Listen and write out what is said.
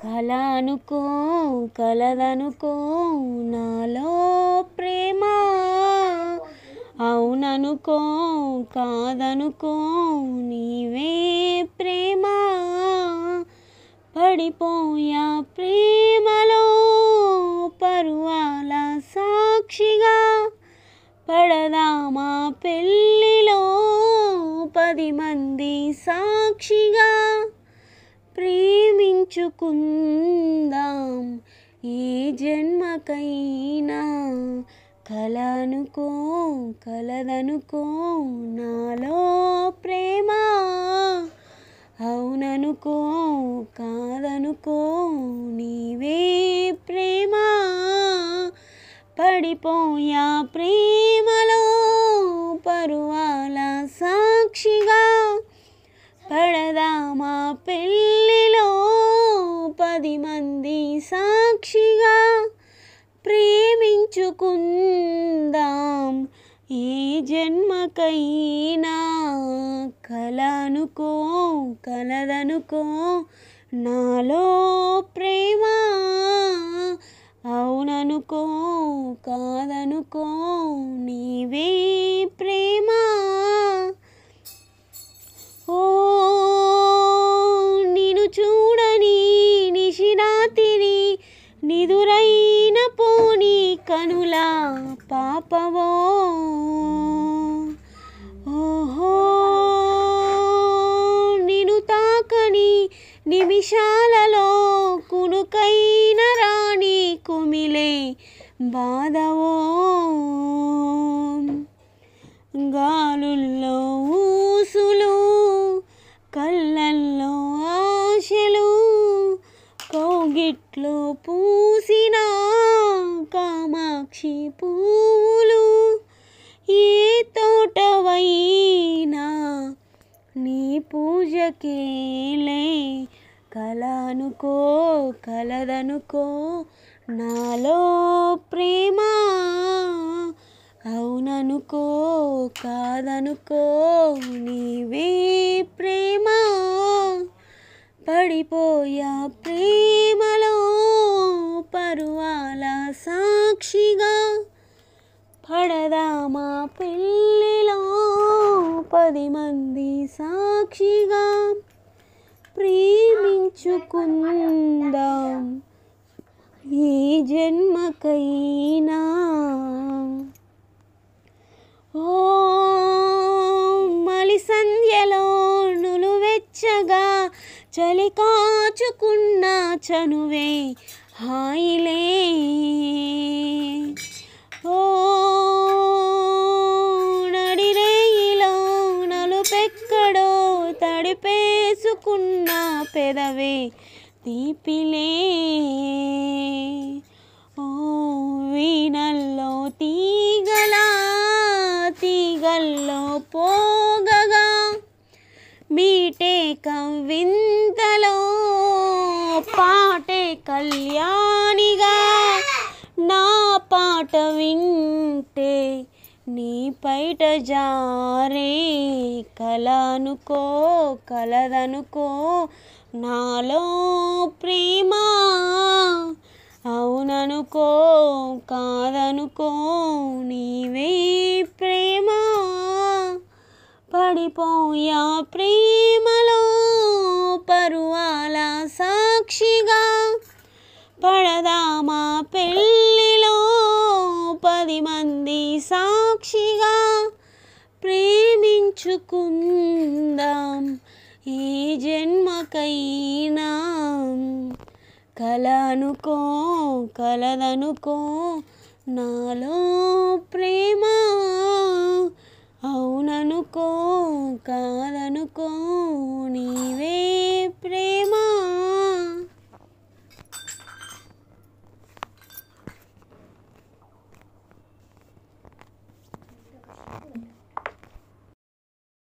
కల అనుకో కలదనుకో నాలో ప్రేమ, అవుననుకో కాదనుకో నీవే ప్రేమ. పడిపోయా ప్రేమలో పరువాల సాక్షిగా, పడదామా పెళ్ళిలో 10 మంది సాక్షిగా. ప్రేమించుకుందాం ఏ జన్మకైనా, కల అనుకో కలదనుకో నాలో ప్రేమ, అవుననుకో కాదనుకో నీవే ప్రేమ. పడిపోయా ప్రేమలో పరువాల సాక్షిగా, పడదామా పెళ్ళిలో 10 మంది సాక్షిగా. ప్రేమించుకుందాం ఏ జన్మకైనా, కల అనుకో కలదనుకో నాలో ప్రేమ, అవుననుకో కాదనుకో నీవే ప్రేమ. ఓ నిన్ను చూడని నిశిరాతిని, నిదురైన పోని కనుల పాపవో. ఓహో నిన్ను తాకని నిమిషాలలో కునుకైన రాణి కుమిలే బాధవో. గాలుల్లో ఊసులు కళ్ళల్లో ఆశలు, కౌగిట్లో పూసిన కామాక్షి పూలు. ఏ తోటవైనా నీ పూజకేలే, కల అనుకో కలదనుకో నాలో ప్రేమ, అవుననుకో కాదనుకో నీవే ప్రేమ. పడిపోయా ప్రేమలో పరువాల సాక్షిగా, పడదామా పెళ్ళిలో 10 మంది సాక్షిగా. ప్రేమించుకుందాం ఈ జన్మకైనా. ఓ మలి సంధ్యలో నులువెచ్చగా చలి కాచుకున్న చనువే హాయిలే. ఓ నడిరేయిలో నలుపెక్కడో తడిపేసుకున్న పెదవే తీపిలే. ఓ వీణల్లో తీగల్లో పోగగా, మీటే కవింతలో పాటే కళ్యాణిగా. నా పాట వింటే నీ పైట జారే, కల అనుకో కలదనుకో నాలో ప్రేమ, అవుననుకో కాదనుకో నీవే ప్రేమ. పడిపోయా ప్రేమలో పరువాల సాక్షిగా, పడదామా పెళ్ళిలో 10 మంది సాక్షిగా. ప్రేమించుకుందాం ఈ జన్మకైనా, కల అనుకో కలదనుకో నాలో ప్రేమ, అవుననుకో కాదనుకో నీవే